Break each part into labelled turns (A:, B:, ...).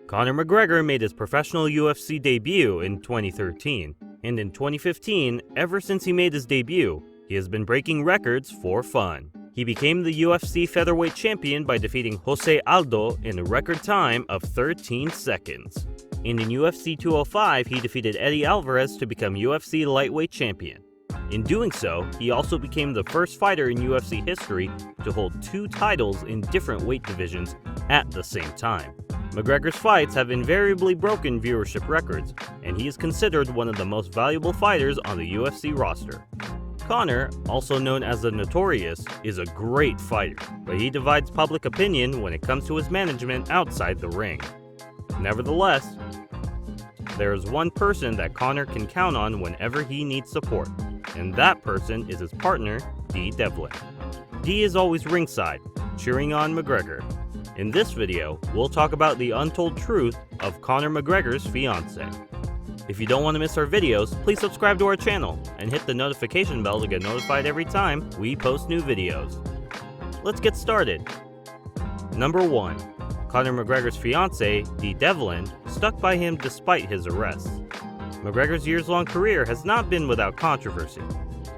A: Conor McGregor made his professional UFC debut in 2013, and in 2015, ever since he made his debut, he has been breaking records for fun. He became the UFC featherweight champion by defeating Jose Aldo in a record time of 13 seconds. And in UFC 205, he defeated Eddie Alvarez to become UFC lightweight champion. In doing so, he also became the first fighter in UFC history to hold 2 titles in different weight divisions at the same time. McGregor's fights have invariably broken viewership records, and he is considered one of the most valuable fighters on the UFC roster. Conor, also known as the Notorious, is a great fighter, but he divides public opinion when it comes to his management outside the ring. Nevertheless, there is one person that Conor can count on whenever he needs support, and that person is his partner, Dee Devlin. Dee is always ringside, cheering on McGregor. In this video, we'll talk about the untold truth of Conor McGregor's fiancée. If you don't want to miss our videos, please subscribe to our channel and hit the notification bell to get notified every time we post new videos. Let's get started. Number 1. Conor McGregor's fiancée, Dee Devlin, stuck by him despite his arrests. McGregor's years-long career has not been without controversy.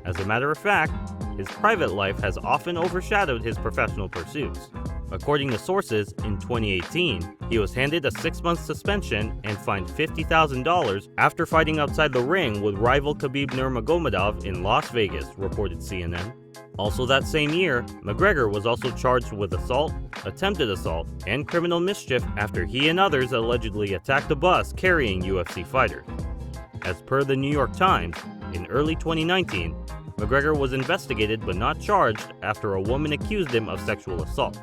A: As a matter of fact, his private life has often overshadowed his professional pursuits. According to sources, in 2018, he was handed a 6-month suspension and fined $50,000 after fighting outside the ring with rival Khabib Nurmagomedov in Las Vegas, reported CNN. Also that same year, McGregor was also charged with assault, attempted assault, and criminal mischief after he and others allegedly attacked a bus carrying UFC fighters. As per the New York Times, in early 2019, McGregor was investigated but not charged after a woman accused him of sexual assault.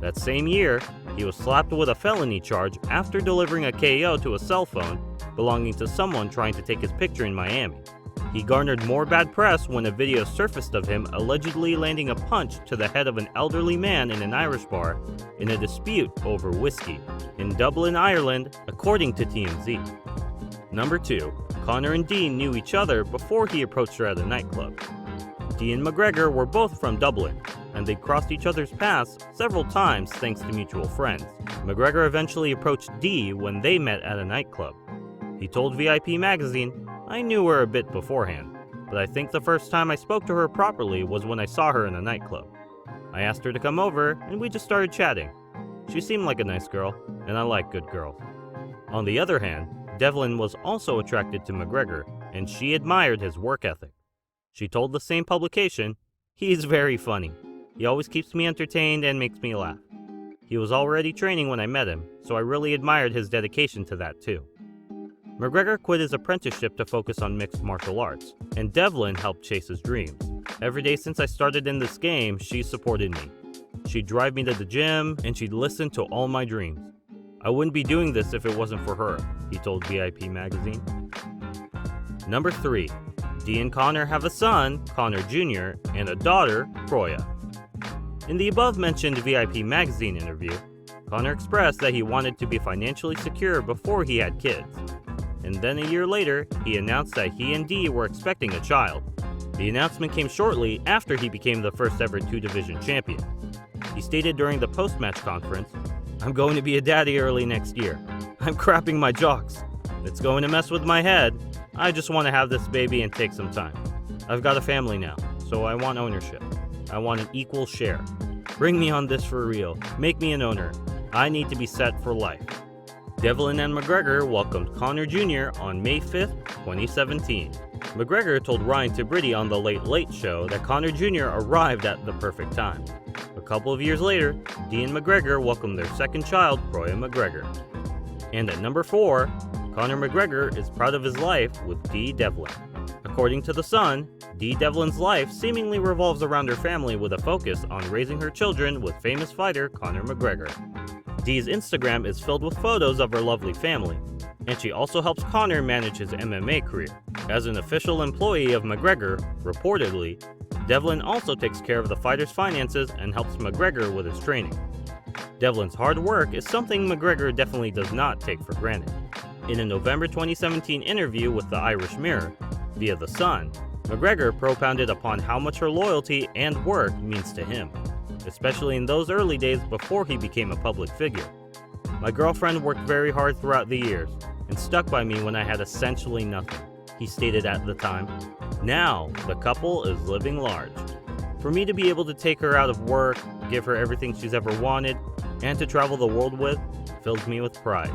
A: That same year, he was slapped with a felony charge after delivering a KO to a cell phone belonging to someone trying to take his picture in Miami. He garnered more bad press when a video surfaced of him allegedly landing a punch to the head of an elderly man in an Irish bar in a dispute over whiskey in Dublin, Ireland, according to TMZ. Number 2. Conor and Dee knew each other before he approached her at a nightclub. Dee and McGregor were both from Dublin, and they'd crossed each other's paths several times thanks to mutual friends. McGregor eventually approached Dee when they met at a nightclub. He told VIP magazine, "I knew her a bit beforehand, but I think the first time I spoke to her properly was when I saw her in a nightclub. I asked her to come over, and we just started chatting. She seemed like a nice girl, and I like good girls." On the other hand, Devlin was also attracted to McGregor, and she admired his work ethic. She told the same publication, "He's very funny. He always keeps me entertained and makes me laugh. He was already training when I met him, so I really admired his dedication to that too." McGregor quit his apprenticeship to focus on mixed martial arts, and Devlin helped chase his dreams. "Every day since I started in this game, she supported me. She'd drive me to the gym, and she'd listen to all my dreams. I wouldn't be doing this if it wasn't for her," he told VIP magazine. Number 3. Dee and Conor have a son, Conor Jr., and a daughter, Proya. In the above-mentioned VIP magazine interview, Conor expressed that he wanted to be financially secure before he had kids. And then a year later, he announced that he and Dee were expecting a child. The announcement came shortly after he became the first ever 2-division champion. He stated during the post-match conference, "I'm going to be a daddy early next year. I'm crapping my jocks. It's going to mess with my head. I just want to have this baby and take some time. I've got a family now, so I want ownership. I want an equal share. Bring me on this for real. Make me an owner. I need to be set for life." Devlin and McGregor welcomed Conor Jr. on May 5, 2017. McGregor told Ryan Tubridy on The Late Late Show that Conor Jr. arrived at the perfect time. A couple of years later, Dee and McGregor welcomed their second child, Proya McGregor. And at number 4, Conor McGregor is proud of his life with Dee Devlin. According to The Sun, Dee Devlin's life seemingly revolves around her family with a focus on raising her children with famous fighter Conor McGregor. Dee's Instagram is filled with photos of her lovely family, and she also helps Conor manage his MMA career. As an official employee of McGregor, reportedly, Devlin also takes care of the fighter's finances and helps McGregor with his training. Devlin's hard work is something McGregor definitely does not take for granted. In a November 2017 interview with the Irish Mirror, via The Sun, McGregor propounded upon how much her loyalty and work means to him, especially in those early days before he became a public figure. My girlfriend worked very hard throughout the years and stuck by me when I had essentially nothing," he stated at the time. Now, the couple is living large. For me to be able to take her out of work, give her everything she's ever wanted, and to travel the world with, fills me with pride.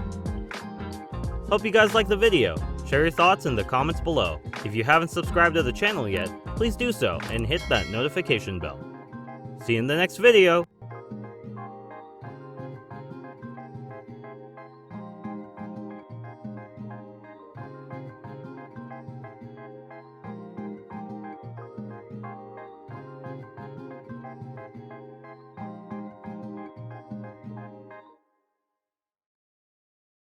A: Hope you guys liked the video. Share your thoughts in the comments below. If you haven't subscribed to the channel yet, please do so and hit that notification bell. See you in the next video.